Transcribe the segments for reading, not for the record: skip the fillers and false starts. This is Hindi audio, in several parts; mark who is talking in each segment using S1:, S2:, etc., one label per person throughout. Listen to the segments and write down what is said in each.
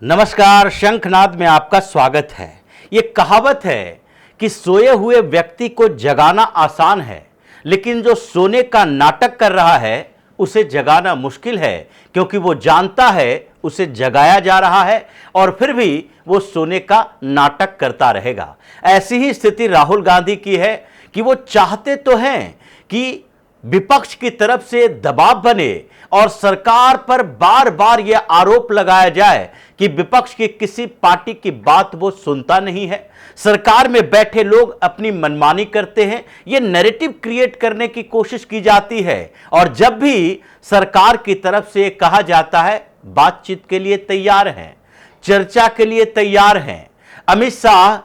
S1: नमस्कार, शंखनाद में आपका स्वागत है। ये कहावत है कि सोए हुए व्यक्ति को जगाना आसान है, लेकिन जो सोने का नाटक कर रहा है उसे जगाना मुश्किल है, क्योंकि वो जानता है उसे जगाया जा रहा है और फिर भी वो सोने का नाटक करता रहेगा। ऐसी ही स्थिति राहुल गांधी की है कि वो चाहते तो हैं कि विपक्ष की तरफ से दबाव बने और सरकार पर बार बार यह आरोप लगाया जाए कि विपक्ष की किसी पार्टी की बात वो सुनता नहीं है, सरकार में बैठे लोग अपनी मनमानी करते हैं। यह नैरेटिव क्रिएट करने की कोशिश की जाती है और जब भी सरकार की तरफ से कहा जाता है बातचीत के लिए तैयार हैं, चर्चा के लिए तैयार हैं, अमित शाह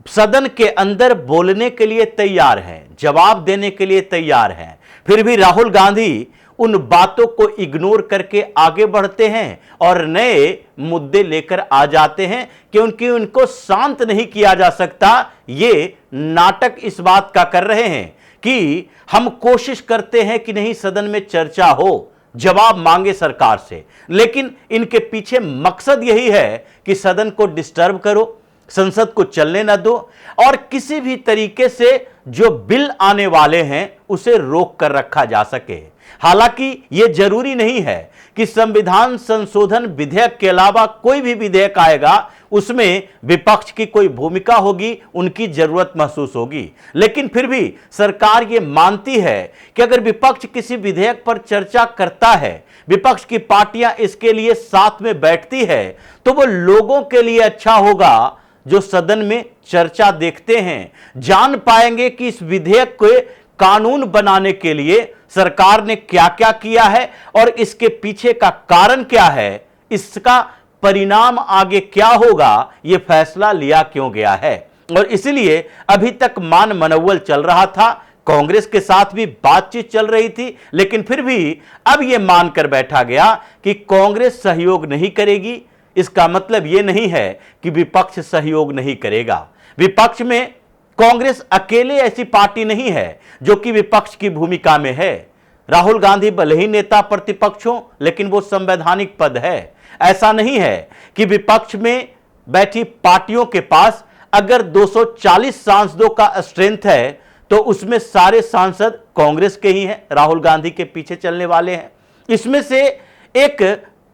S1: सदन के अंदर बोलने के लिए तैयार हैं, जवाब देने के लिए तैयार हैं, फिर भी राहुल गांधी उन बातों को इग्नोर करके आगे बढ़ते हैं और नए मुद्दे लेकर आ जाते हैं क्योंकि उनको शांत नहीं किया जा सकता। ये नाटक इस बात का कर रहे हैं कि हम कोशिश करते हैं कि नहीं सदन में चर्चा हो, जवाब मांगे सरकार से, लेकिन इनके पीछे मकसद यही है कि सदन को डिस्टर्ब करो, संसद को चलने न दो और किसी भी तरीके से जो बिल आने वाले हैं उसे रोक कर रखा जा सके। हालांकि यह जरूरी नहीं है कि संविधान संशोधन विधेयक के अलावा कोई भी विधेयक आएगा उसमें विपक्ष की कोई भूमिका होगी, उनकी जरूरत महसूस होगी, लेकिन फिर भी सरकार यह मानती है कि अगर विपक्ष किसी विधेयक पर चर्चा करता है, विपक्ष की पार्टियां इसके लिए साथ में बैठती है, तो वो लोगों के लिए अच्छा होगा जो सदन में चर्चा देखते हैं, जान पाएंगे कि इस विधेयक को कानून बनाने के लिए सरकार ने क्या क्या किया है और इसके पीछे का कारण क्या है, इसका परिणाम आगे क्या होगा, यह फैसला लिया क्यों गया है। और इसलिए अभी तक मान मनोवल चल रहा था, कांग्रेस के साथ भी बातचीत चल रही थी, लेकिन फिर भी अब यह मानकर बैठा गया कि कांग्रेस सहयोग नहीं करेगी। इसका मतलब यह नहीं है कि विपक्ष सहयोग नहीं करेगा। विपक्ष में कांग्रेस अकेले ऐसी पार्टी नहीं है जो कि विपक्ष की भूमिका में है। राहुल गांधी भले ही नेता प्रतिपक्ष हो, लेकिन वो संवैधानिक पद है। ऐसा नहीं है कि विपक्ष में बैठी पार्टियों के पास अगर 240 सांसदों का स्ट्रेंथ है तो उसमें सारे सांसद कांग्रेस के ही हैं, राहुल गांधी के पीछे चलने वाले हैं। इसमें से एक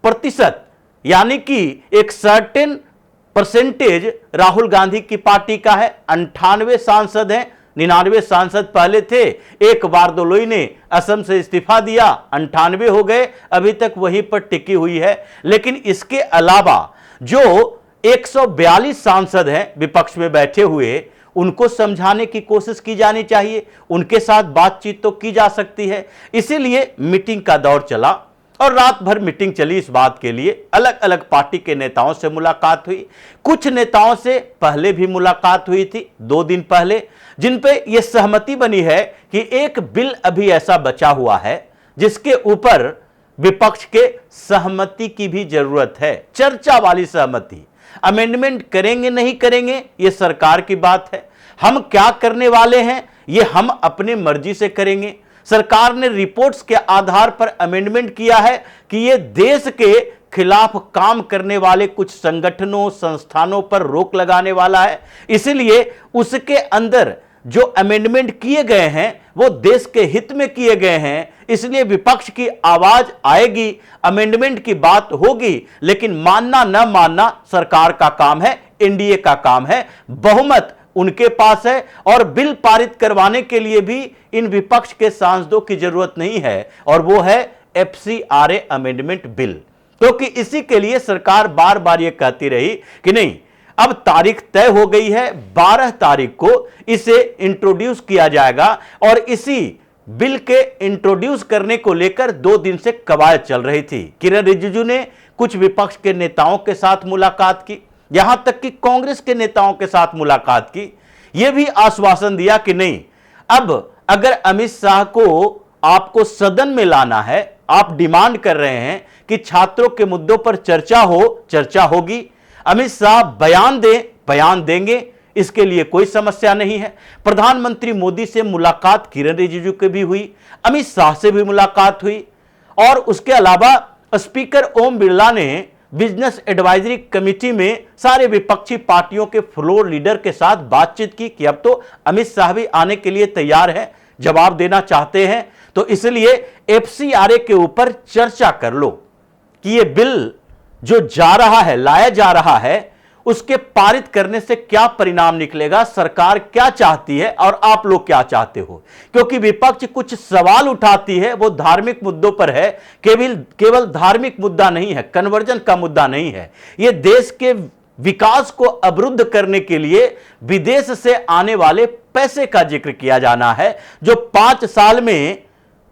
S1: प्रतिशत यानी कि एक सर्टेन परसेंटेज राहुल गांधी की पार्टी का है। 98 सांसद हैं, 99 सांसद पहले थे, एक बारदोलोई ने असम से इस्तीफा दिया, 98 हो गए, अभी तक वहीं पर टिकी हुई है। लेकिन इसके अलावा जो 142 सांसद हैं विपक्ष में बैठे हुए, उनको समझाने की कोशिश की जानी चाहिए, उनके साथ बातचीत तो की जा सकती है। इसीलिए मीटिंग का दौर चला और रात भर मीटिंग चली इस बात के लिए। अलग अलग पार्टी के नेताओं से मुलाकात हुई, कुछ नेताओं से पहले भी मुलाकात हुई थी 2 दिन पहले, जिन पे यह सहमति बनी है कि एक बिल अभी ऐसा बचा हुआ है जिसके ऊपर विपक्ष के सहमति की भी जरूरत है, चर्चा वाली सहमति। अमेंडमेंट करेंगे नहीं करेंगे ये सरकार की बात है, हम क्या करने वाले हैं ये हम अपने मर्जी से करेंगे। सरकार ने रिपोर्ट्स के आधार पर अमेंडमेंट किया है कि यह देश के खिलाफ काम करने वाले कुछ संगठनों संस्थानों पर रोक लगाने वाला है, इसलिए उसके अंदर जो अमेंडमेंट किए गए हैं वो देश के हित में किए गए हैं, इसलिए विपक्ष की आवाज आएगी, अमेंडमेंट की बात होगी, लेकिन मानना न मानना सरकार का काम है, एनडीए का काम है, बहुमत उनके पास है और बिल पारित करवाने के लिए भी इन विपक्ष के सांसदों की जरूरत नहीं है और वो है एफसीआरए अमेंडमेंट बिल। क्योंकि इसी के लिए सरकार बार बार ये कहती रही कि नहीं, अब तारीख तय हो गई है, 12 तारीख को इसे इंट्रोड्यूस किया जाएगा और इसी बिल के इंट्रोड्यूस करने को लेकर 2 दिन से कवायद चल रही थी। किरण रिजिजू ने कुछ विपक्ष के नेताओं के साथ मुलाकात की, यहां तक कि कांग्रेस के नेताओं के साथ मुलाकात की, यह भी आश्वासन दिया कि नहीं, अब अगर अमित शाह को आपको सदन में लाना है, आप डिमांड कर रहे हैं कि छात्रों के मुद्दों पर चर्चा हो, चर्चा होगी, अमित शाह बयान दें, बयान देंगे, इसके लिए कोई समस्या नहीं है। प्रधानमंत्री मोदी से मुलाकात किरण रिजिजू की भी हुई, अमित शाह से भी मुलाकात हुई और उसके अलावा स्पीकर ओम बिरला ने बिजनेस एडवाइजरी कमेटी में सारे विपक्षी पार्टियों के फ्लोर लीडर के साथ बातचीत की कि अब तो अमित शाह भी आने के लिए तैयार है, जवाब देना चाहते हैं, तो इसलिए एफसीआरए के ऊपर चर्चा कर लो कि यह बिल जो जा रहा है, लाया जा रहा है, उसके पारित करने से क्या परिणाम निकलेगा, सरकार क्या चाहती है और आप लोग क्या चाहते हो। क्योंकि विपक्ष कुछ सवाल उठाती है, वो धार्मिक मुद्दों पर है, केवल धार्मिक मुद्दा नहीं है, कन्वर्जन का मुद्दा नहीं है। यह देश के विकास को अवरुद्ध करने के लिए विदेश से आने वाले पैसे का जिक्र किया जाना है, जो 5 साल में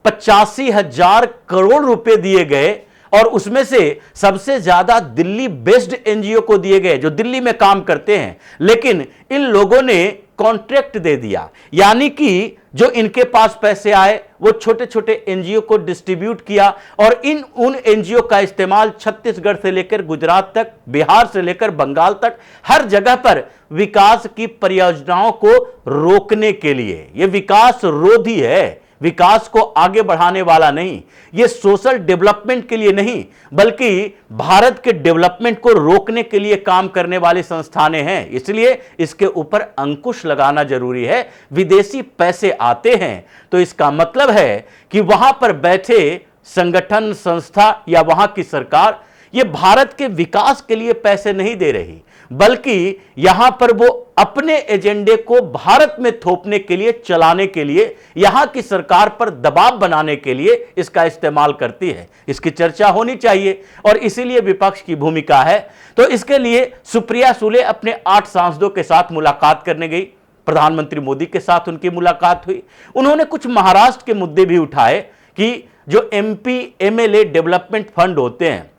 S1: 85,000 करोड़ रुपए दिए गए और उसमें से सबसे ज्यादा दिल्ली बेस्ड एनजीओ को दिए गए जो दिल्ली में काम करते हैं। लेकिन इन लोगों ने कॉन्ट्रैक्ट दे दिया, यानी कि जो इनके पास पैसे आए वो छोटे छोटे एनजीओ को डिस्ट्रीब्यूट किया और उन एनजीओ का इस्तेमाल छत्तीसगढ़ से लेकर गुजरात तक, बिहार से लेकर बंगाल तक, हर जगह पर विकास की परियोजनाओं को रोकने के लिए। यह विकास रोधी है, विकास को आगे बढ़ाने वाला नहीं। यह सोशल डेवलपमेंट के लिए नहीं, बल्कि भारत के डेवलपमेंट को रोकने के लिए काम करने वाली संस्थानें हैं। इसलिए इसके ऊपर अंकुश लगाना जरूरी है। विदेशी पैसे आते हैं तो इसका मतलब है कि वहां पर बैठे संगठन, संस्था या वहां की सरकार ये भारत के विकास के लिए पैसे नहीं दे रही, बल्कि यहां पर वो अपने एजेंडे को भारत में थोपने के लिए, चलाने के लिए, यहां की सरकार पर दबाव बनाने के लिए इसका इस्तेमाल करती है। इसकी चर्चा होनी चाहिए और इसीलिए विपक्ष की भूमिका है। तो इसके लिए सुप्रिया सुले अपने 8 सांसदों के साथ मुलाकात करने गई, प्रधानमंत्री मोदी के साथ उनकी मुलाकात हुई। उन्होंने कुछ महाराष्ट्र के मुद्दे भी उठाए कि जो एमपी एमएलए डेवलपमेंट फंड होते हैं,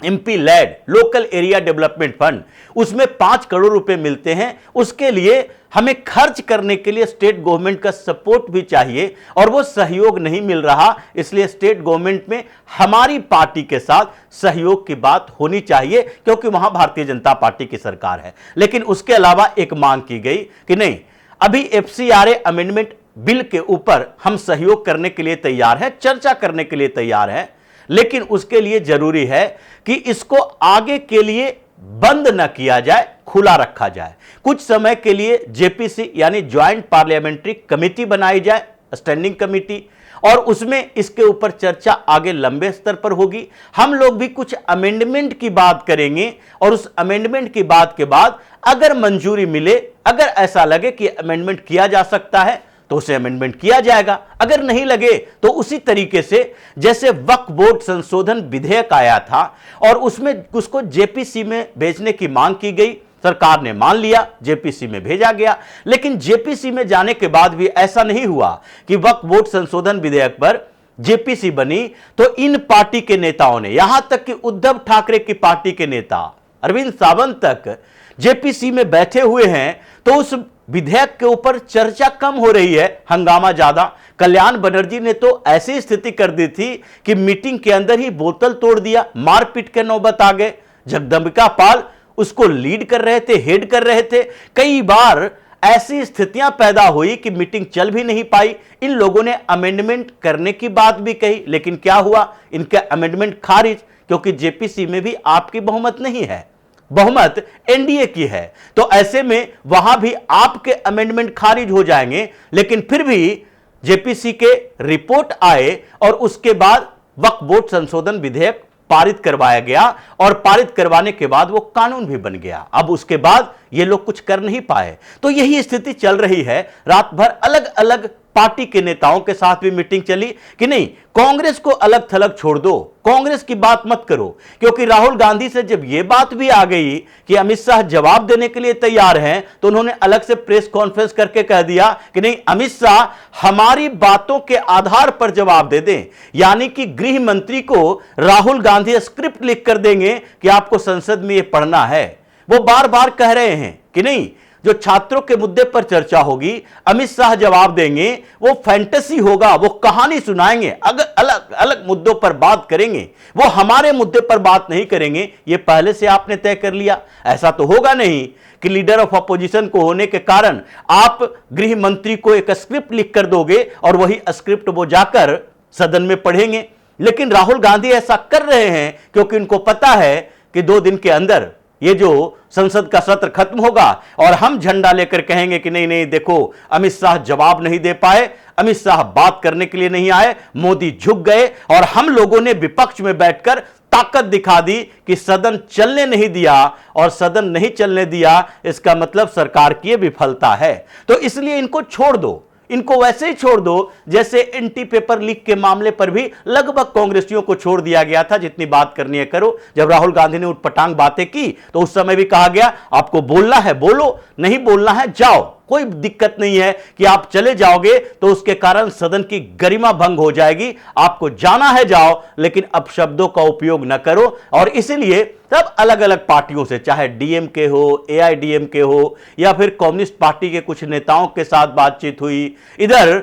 S1: MP LAD local area development fund, उसमें 5 करोड़ रुपए मिलते हैं। उसके लिए हमें खर्च करने के लिए स्टेट गवर्नमेंट का सपोर्ट भी चाहिए और वो सहयोग नहीं मिल रहा, इसलिए स्टेट गवर्नमेंट में हमारी पार्टी के साथ सहयोग की बात होनी चाहिए, क्योंकि वहां भारतीय जनता पार्टी की सरकार है। लेकिन उसके अलावा एक मांग की गई कि नहीं, अभी एफसीआरए अमेंडमेंट बिल के ऊपर हम सहयोग करने के लिए तैयार हैं, चर्चा करने के लिए तैयार हैं, लेकिन उसके लिए जरूरी है कि इसको आगे के लिए बंद न किया जाए, खुला रखा जाए। कुछ समय के लिए जेपीसी यानी ज्वाइंट पार्लियामेंट्री कमेटी बनाई जाए, स्टैंडिंग कमेटी, और उसमें इसके ऊपर चर्चा आगे लंबे स्तर पर होगी। हम लोग भी कुछ अमेंडमेंट की बात करेंगे और उस अमेंडमेंट की बात के बाद अगर मंजूरी मिले, अगर ऐसा लगे कि अमेंडमेंट किया जा सकता है तो उसे अमेंडमेंट किया जाएगा। अगर नहीं लगे तो उसी तरीके से जैसे वक्फ बोर्ड संशोधन विधेयक आया था और उसमें उसको जेपीसी में भेजने की मांग की गई, सरकार ने मान लिया, जेपीसी में भेजा गया। लेकिन जेपीसी में जाने के बाद भी ऐसा नहीं हुआ कि वक्फ बोर्ड संशोधन विधेयक पर जेपीसी बनी तो इन पार्टी के नेताओं ने, यहां तक कि उद्धव ठाकरे की पार्टी के नेता अरविंद सावंत तक जेपीसी में बैठे हुए हैं, तो उस विधेयक के ऊपर चर्चा कम हो रही है, हंगामा ज्यादा। कल्याण बनर्जी ने तो ऐसी स्थिति कर दी थी कि मीटिंग के अंदर ही बोतल तोड़ दिया, मारपीट के नौबत आ गए। जगदंबिका पाल उसको लीड कर रहे थे, हेड कर रहे थे। कई बार ऐसी स्थितियां पैदा हुई कि मीटिंग चल भी नहीं पाई। इन लोगों ने अमेंडमेंट करने की बात भी कही, लेकिन क्या हुआ, इनका अमेंडमेंट खारिज, क्योंकि जेपीसी में भी आपकी बहुमत नहीं है, बहुमत एनडीए की है। तो ऐसे में वहां भी आपके अमेंडमेंट खारिज हो जाएंगे। लेकिन फिर भी जेपीसी के रिपोर्ट आए और उसके बाद वक्फ बोर्ड संशोधन विधेयक पारित करवाया गया और पारित करवाने के बाद वो कानून भी बन गया। अब उसके बाद ये लोग कुछ कर नहीं पाए। तो यही स्थिति चल रही है। रात भर अलग अलग पार्टी के नेताओं के साथ भी मीटिंग चली कि नहीं, कांग्रेस को अलग थलग छोड़ दो, कांग्रेस की बात मत करो। क्योंकि राहुल गांधी से जब यह बात भी आ गई कि अमित शाह जवाब देने के लिए तैयार हैं, तो उन्होंने अलग से प्रेस कॉन्फ्रेंस करके कह दिया कि नहीं, अमित शाह हमारी बातों के आधार पर जवाब दे दें। यानी कि गृह मंत्री को राहुल गांधी स्क्रिप्ट लिख कर देंगे कि आपको संसद में यह पढ़ना है। वो बार बार कह रहे हैं कि नहीं, जो छात्रों के मुद्दे पर चर्चा होगी, अमित शाह जवाब देंगे, वो फैंटेसी होगा, वो कहानी सुनाएंगे, अगर अलग अलग मुद्दों पर बात करेंगे, वो हमारे मुद्दे पर बात नहीं करेंगे। ये पहले से आपने तय कर लिया। ऐसा तो होगा नहीं कि लीडर ऑफ अपोजिशन को होने के कारण आप गृह मंत्री को एक स्क्रिप्ट लिख कर दोगे और वही स्क्रिप्ट वो जाकर सदन में पढ़ेंगे। लेकिन राहुल गांधी ऐसा कर रहे हैं क्योंकि उनको पता है कि 2 दिन के अंदर ये जो संसद का सत्र खत्म होगा और हम झंडा लेकर कहेंगे कि नहीं नहीं देखो, अमित शाह जवाब नहीं दे पाए, अमित शाह बात करने के लिए नहीं आए, मोदी झुक गए और हम लोगों ने विपक्ष में बैठकर ताकत दिखा दी कि सदन चलने नहीं दिया, और सदन नहीं चलने दिया इसका मतलब सरकार की विफलता है। तो इसलिए इनको छोड़ दो, इनको वैसे ही छोड़ दो जैसे एंटी पेपर लीक के मामले पर भी लगभग कांग्रेसियों को छोड़ दिया गया था, जितनी बात करनी है करो। जब राहुल गांधी ने उठपटांग बातें की तो उस समय भी कहा गया आपको बोलना है बोलो, नहीं बोलना है जाओ, कोई दिक्कत नहीं है कि आप चले जाओगे तो उसके कारण सदन की गरिमा भंग हो जाएगी, आपको जाना है जाओ, लेकिन अपशब्दों का उपयोग न करो। और इसीलिए तब अलग अलग पार्टियों से, चाहे डीएमके हो, एआईडीएमके हो या फिर कम्युनिस्ट पार्टी के कुछ नेताओं के साथ बातचीत हुई, इधर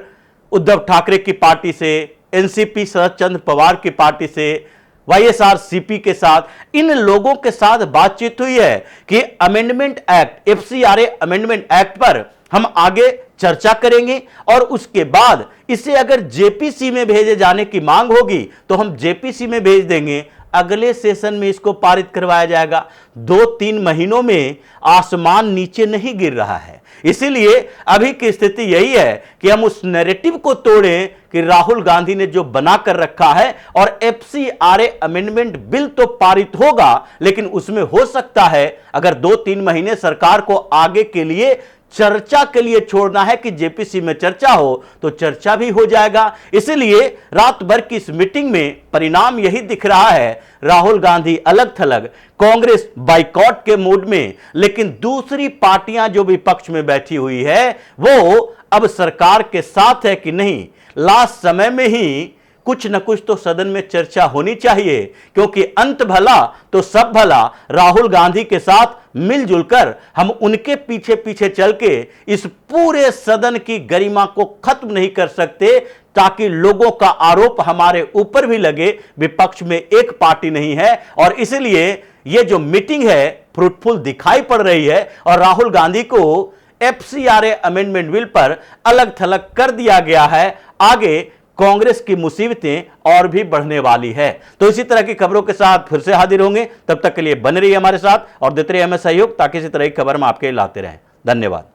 S1: उद्धव ठाकरे की पार्टी से, एनसीपी शरद चंद्र पवार की पार्टी से, वाईएसआरसीपी के साथ, इन लोगों के साथ बातचीत हुई है कि amendment act, FCRA amendment act पर हम आगे चर्चा करेंगे और उसके बाद इसे अगर जेपीसी में भेजे जाने की मांग होगी तो हम जेपीसी में भेज देंगे, अगले सेशन में इसको पारित करवाया जाएगा। 2-3 महीनों में आसमान नीचे नहीं गिर रहा है। इसीलिए अभी की स्थिति यही है कि हम उस नैरेटिव को तोड़ें कि राहुल गांधी ने जो बनाकर रखा है, और एफसीआरए अमेंडमेंट बिल तो पारित होगा, लेकिन उसमें हो सकता है अगर 2-3 महीने सरकार को आगे के लिए चर्चा के लिए छोड़ना है कि जेपीसी में चर्चा हो तो चर्चा भी हो जाएगा। इसलिए रात भर की इस मीटिंग में परिणाम यही दिख रहा है, राहुल गांधी अलग थलग, कांग्रेस बाइकॉट के मूड में, लेकिन दूसरी पार्टियां जो विपक्ष में बैठी हुई है वो अब सरकार के साथ है कि नहीं। लास्ट समय में ही कुछ न कुछ तो सदन में चर्चा होनी चाहिए, क्योंकि अंत भला तो सब भला। राहुल गांधी के साथ मिलजुल कर हम उनके पीछे पीछे चल के इस पूरे सदन की गरिमा को खत्म नहीं कर सकते, ताकि लोगों का आरोप हमारे ऊपर भी लगे विपक्ष में एक पार्टी नहीं है। और इसलिए यह जो मीटिंग है फ्रूटफुल दिखाई पड़ रही है और राहुल गांधी को एफसीआरए अमेंडमेंट बिल पर अलग थलग कर दिया गया है। आगे कांग्रेस की मुसीबतें और भी बढ़ने वाली है। तो इसी तरह की खबरों के साथ फिर से हाजिर होंगे, तब तक के लिए बने रहिए हमारे साथ और देते रहिए हमें सहयोग, ताकि इसी तरह की खबर हम आपके लाते रहें। धन्यवाद।